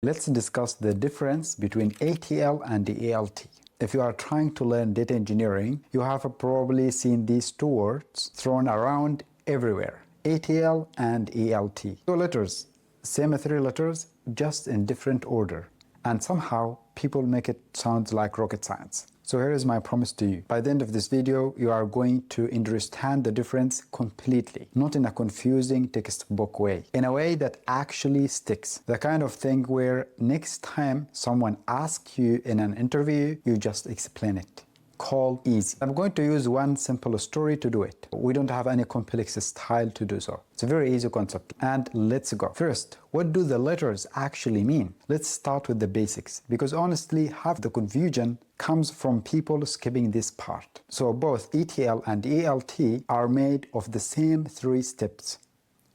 Let's discuss the difference between ETL and the ELT. If you are trying to learn data engineering, you have probably seen these two words thrown around everywhere, ETL and ELT. Two letters, same three letters, just in different order. And somehow people make it sound like rocket science. So here is my promise to you. By the end of this video, you are going to understand the difference completely, not in a confusing textbook way, in a way that actually sticks. The kind of thing where next time someone asks you in an interview, you just explain it. Called easy. I'm going to use one simple story to do it. We don't have any complex style to do so. It's a very easy concept. And let's go. First, what do the letters actually mean? Let's start with the basics, because honestly, half the confusion comes from people skipping this part. So both ETL and ELT are made of the same three steps.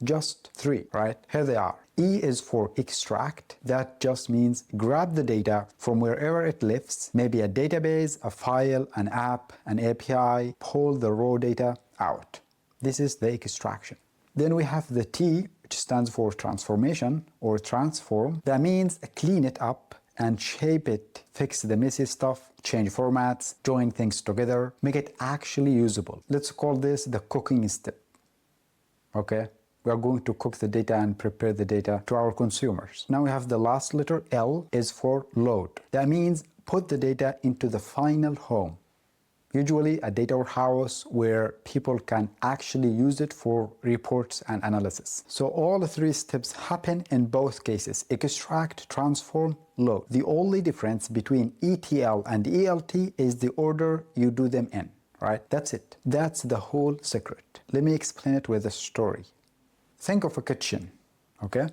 Just three, right? Here they are. E is for extract. That just means grab the data from wherever it lives, maybe a database, a file, an app, an API, pull the raw data out. This is the extraction. Then we have the T, which stands for transformation or transform. That means clean it up and shape it, fix the messy stuff, change formats, join things together, make it actually usable. Let's call this the cooking step. Okay? We are going to cook the data and prepare the data to our consumers. Now we have the last letter, L, is for load. That means put the data into the final home. Usually a data warehouse where people can actually use it for reports and analysis. So all three steps happen in both cases: extract, transform, load. The only difference between ETL and ELT is the order you do them in, right? That's it. That's the whole secret. Let me explain it with a story. Think of a kitchen, okay?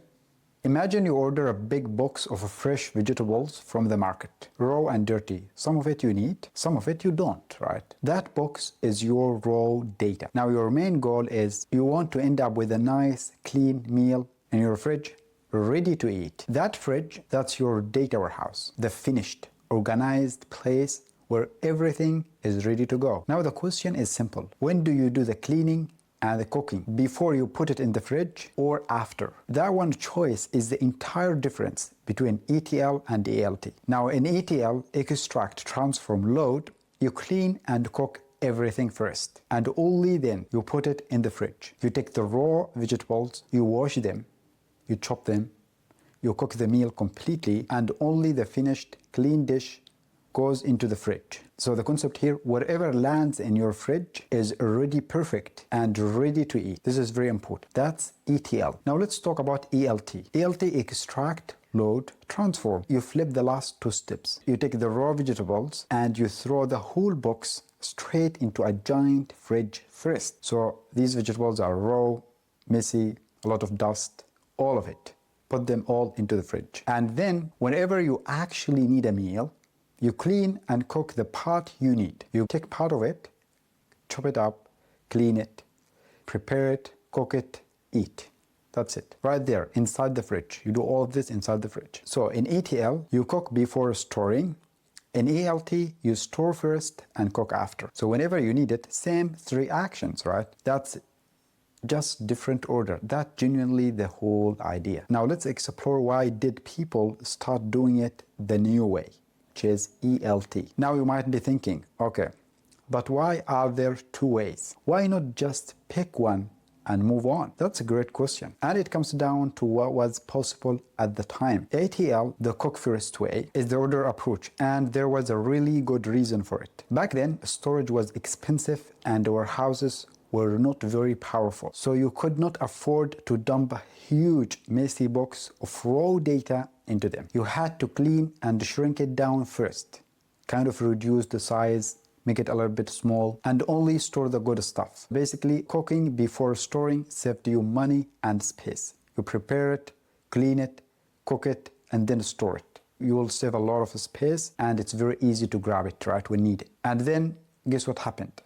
Imagine you order a big box of fresh vegetables from the market, raw and dirty. Some of it you need, some of it you don't, right? That box is your raw data. Now your main goal is you want to end up with a nice, clean meal in your fridge, ready to eat. That fridge, that's your data warehouse, the finished, organized place where everything is ready to go. Now the question is simple. When do you do the cleaning and the cooking? Before you put it in the fridge or after? That one choice is the entire difference between ETL and ELT. Now in ETL, extract, transform, load, you clean and cook everything first, and only then you put it in the fridge. You take the raw vegetables, you wash them, you chop them, you cook the meal completely, and only the finished clean dish goes into the fridge. So the concept here, whatever lands in your fridge is already perfect and ready to eat. This is very important. That's ETL. Now let's talk about ELT. ELT, extract, load, transform. You flip the last two steps. You take the raw vegetables and you throw the whole box straight into a giant fridge first. So these vegetables are raw, messy, a lot of dust, all of it. Put them all into the fridge. And then whenever you actually need a meal, you clean and cook the part you need. You take part of it, chop it up, clean it, prepare it, cook it, eat. That's it. Right there, inside the fridge. You do all of this inside the fridge. So in ETL, you cook before storing. In ELT, you store first and cook after. So whenever you need it, same three actions, right? That's just different order. That's genuinely the whole idea. Now let's explore why did people start doing it the new way, which is ELT. Now you might be thinking, okay, but why are there two ways? Why not just pick one and move on? That's a great question. And it comes down to what was possible at the time. ETL, the cook first way, is the order approach, and there was a really good reason for it. Back then, storage was expensive and warehouses were not very powerful. So you could not afford to dump a huge messy box of raw data into them. You had to clean and shrink it down first, kind of reduce the size, make it a little bit small, and only store the good stuff. Basically, cooking before storing saved you money and space. You prepare it, clean it, cook it, and then store it. You will save a lot of space, and it's very easy to grab it right when needed. And then, guess what happened?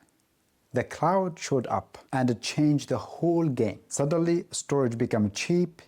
The cloud showed up, and it changed the whole game. Suddenly, storage became cheap,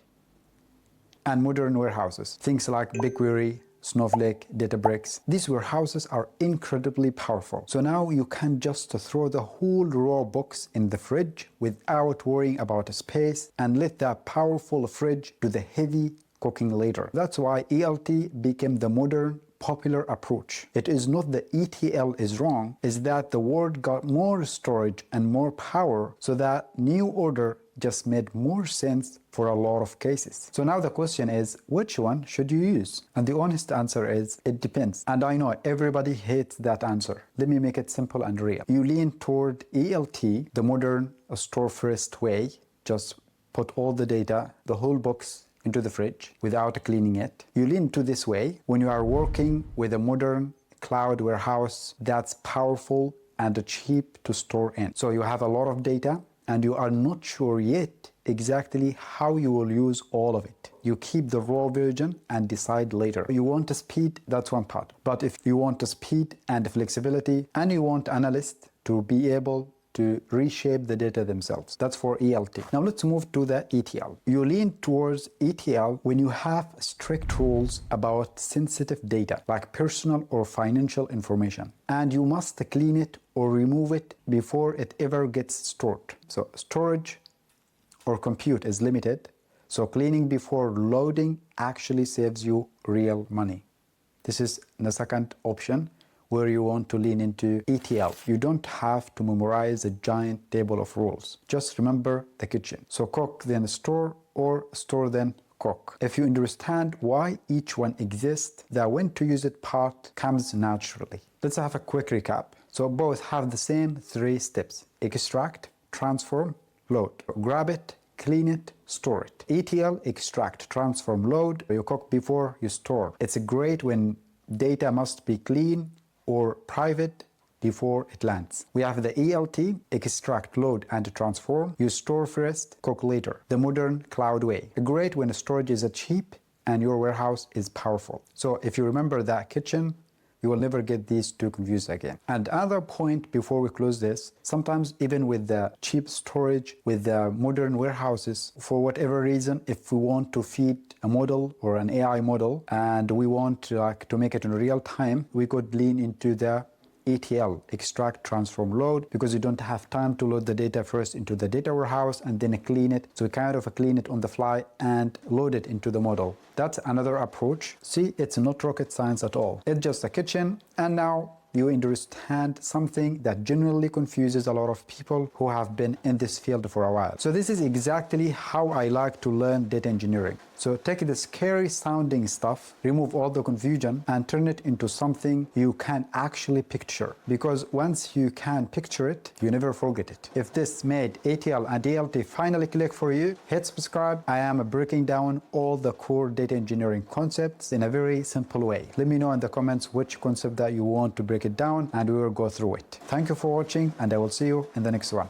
and modern warehouses, things like BigQuery, Snowflake, Databricks, these warehouses are incredibly powerful. So now you can just throw the whole raw box in the fridge without worrying about space, and let that powerful fridge do the heavy cooking later. That's why ELT became the modern popular approach. It is not that ETL is wrong, it's that the world got more storage and more power, so that new order just made more sense for a lot of cases. So now the question is, which one should you use? And the honest answer is, it depends. And I know everybody hates that answer. Let me make it simple and real. You lean toward ELT, the modern store first way, just put all the data, the whole box into the fridge without cleaning it. You lean to this way when you are working with a modern cloud warehouse that's powerful and cheap to store in. So you have a lot of data and you are not sure yet exactly how you will use all of it. You keep the raw version and decide later. You want speed, that's one part. But if you want speed and flexibility and you want analysts to be able to reshape the data themselves. That's for ELT. Now let's move to the ETL. You lean towards ETL when you have strict rules about sensitive data, like personal or financial information, and you must clean it or remove it before it ever gets stored. So storage or compute is limited, so cleaning before loading actually saves you real money. This is the second option, where you want to lean into ETL. You don't have to memorize a giant table of rules. Just remember the kitchen. So cook then store, or store then cook. If you understand why each one exists, the when to use it part comes naturally. Let's have a quick recap. So both have the same 3 steps: extract, transform, load. Grab it, clean it, store it. ETL, extract, transform, load. You cook before you store. It's great when data must be clean or private before it lands. We have the ELT, extract, load, and transform. You store first, cook later. The modern cloud way. Great when storage is cheap and your warehouse is powerful. So if you remember that kitchen, you will never get these two confused again. And another point before we close this, sometimes even with the cheap storage, with the modern warehouses, for whatever reason, if we want to feed a model or an AI model and we want to make it in real time, we could lean into the ETL, extract, transform, load, because you don't have time to load the data first into the data warehouse and then clean it. So we kind of clean it on the fly and load it into the model. That's another approach. See, it's not rocket science at all. It's just a kitchen, and now you understand something that generally confuses a lot of people who have been in this field for a while. So this is exactly how I like to learn data engineering. So take the scary sounding stuff, remove all the confusion, and turn it into something you can actually picture. Because once you can picture it, you never forget it. If this made ETL and ELT finally click for you, hit subscribe. I am breaking down all the core data engineering concepts in a very simple way. Let me know in the comments which concept that you want to break it down, and we will go through it. Thank you for watching, and I will see you in the next one.